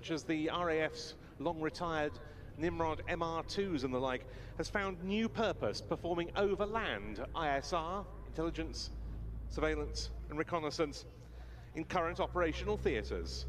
such as the RAF's long-retired Nimrod MR2s and the like, has found new purpose performing overland ISR, intelligence, surveillance and reconnaissance, in current operational theatres.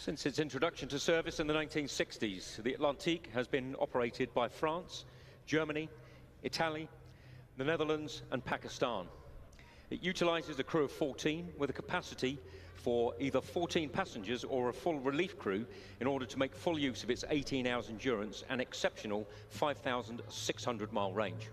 Since its introduction to service in the 1960s, the Atlantique has been operated by France, Germany, Italy, the Netherlands and Pakistan. It utilizes a crew of 14 with a capacity for either 14 passengers or a full relief crew in order to make full use of its 18 hours endurance and exceptional 5,600-mile range.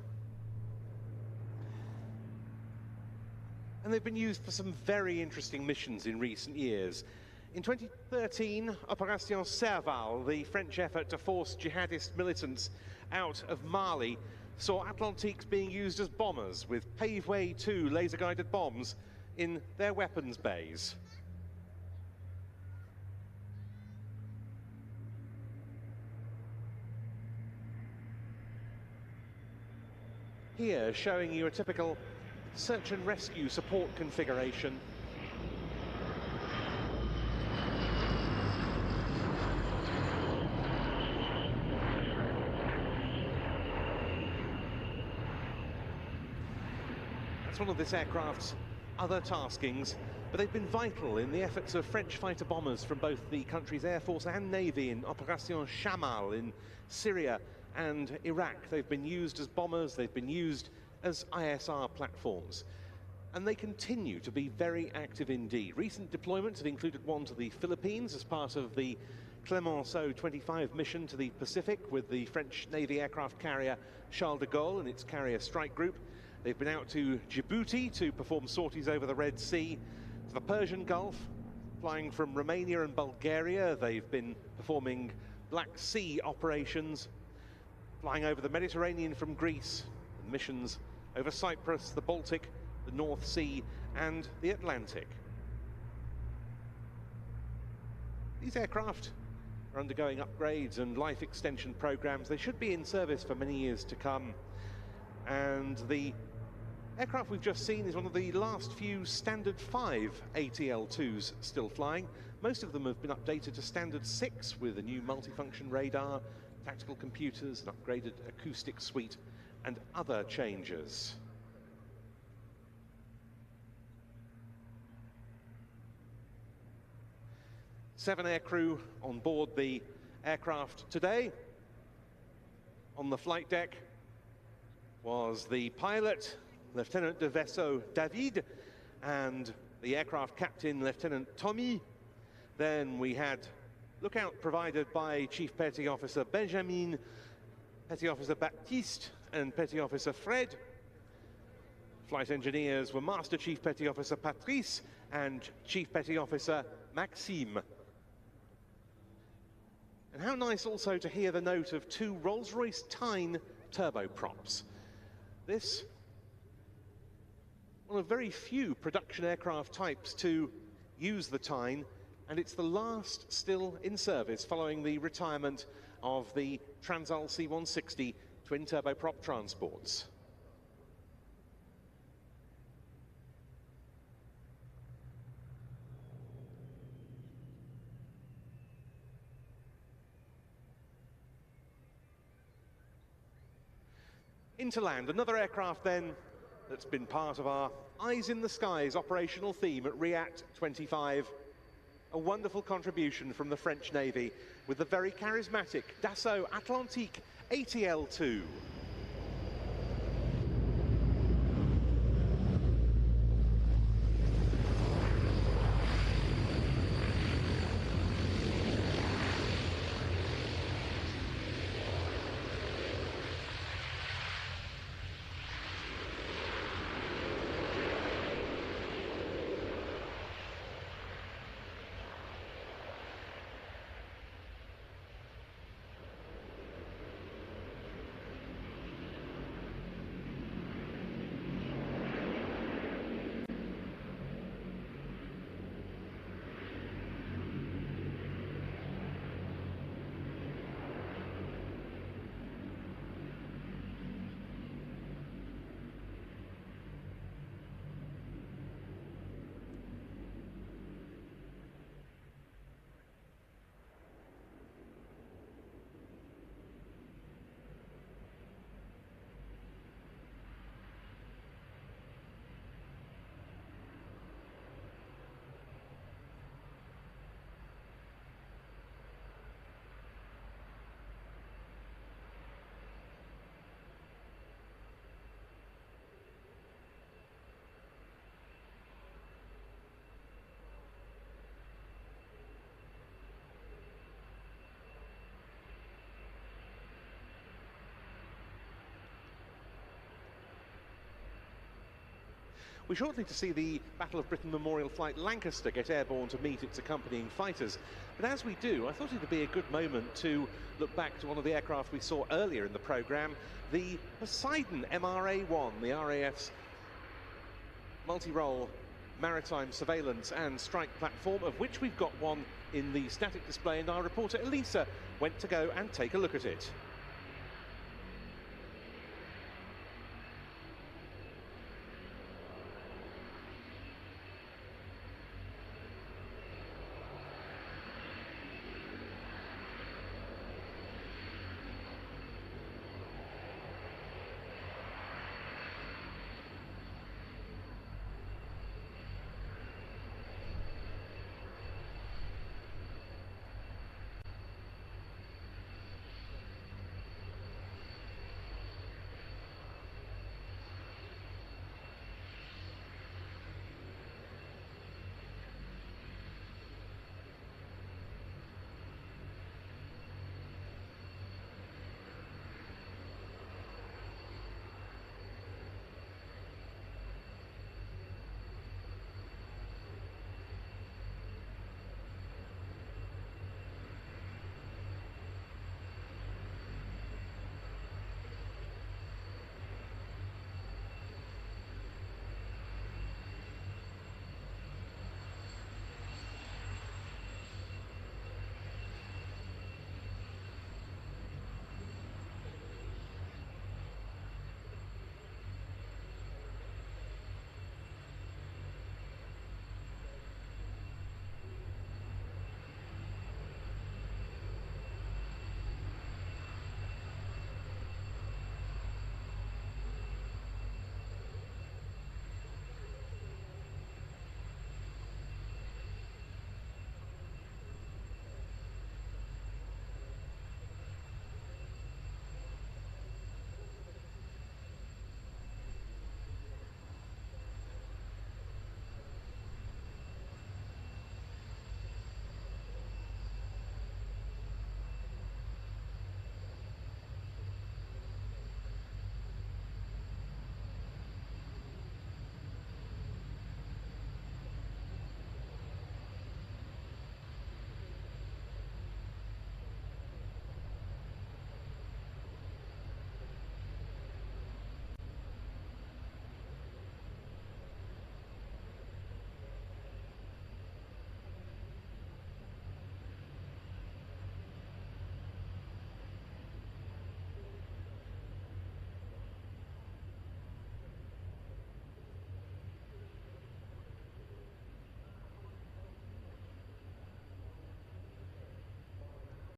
And they've been used for some very interesting missions in recent years. In 2013, Opération Serval, the French effort to force jihadist militants out of Mali, saw Atlantiques being used as bombers with Paveway 2 laser-guided bombs in their weapons bays. Here, showing you a typical search and rescue support configuration. One of this aircraft's other taskings, but they've been vital in the efforts of French fighter bombers from both the country's Air Force and Navy in Opération Chamal in Syria and Iraq. They've been used as bombers, they've been used as ISR platforms, and they continue to be very active indeed. Recent deployments have included one to the Philippines as part of the Clemenceau 25 mission to the Pacific with the French Navy aircraft carrier Charles de Gaulle and its carrier strike group. They've been out to Djibouti to perform sorties over the Red Sea, to the Persian Gulf, flying from Romania and Bulgaria. They've been performing Black Sea operations, flying over the Mediterranean from Greece, and missions over Cyprus, the Baltic, the North Sea, and the Atlantic. These aircraft are undergoing upgrades and life extension programs. They should be in service for many years to come. And the aircraft we've just seen is one of the last few Standard 5 ATL-2s still flying. Most of them have been updated to Standard 6 with a new multifunction radar, tactical computers, an upgraded acoustic suite, and other changes. Seven aircrew on board the aircraft today. On the flight deck was the pilot, Lieutenant de Vaisseau David, and the aircraft captain, Lieutenant Tommy. Then we had lookout provided by Chief Petty Officer Benjamin, Petty Officer Baptiste, and Petty Officer Fred. Flight engineers were Master Chief Petty Officer Patrice and Chief Petty Officer Maxime. And how nice also to hear the note of two Rolls-Royce Tyne turboprops. This, one of very few production aircraft types to use the Tyne, and it's the last still in service following the retirement of the Transall C-160 twin turboprop transports. Into land, another aircraft then that's been part of our Eyes in the Skies operational theme at RIAT 25. A wonderful contribution from the French Navy with the very charismatic Dassault Atlantique ATL-2. We're shortly to see the Battle of Britain Memorial Flight Lancaster get airborne to meet its accompanying fighters. But as we do, I thought it would be a good moment to look back to one of the aircraft we saw earlier in the programme, the Poseidon MRA-1, the RAF's multi-role maritime surveillance and strike platform, of which we've got one in the static display, and our reporter Elisa went to go and take a look at it.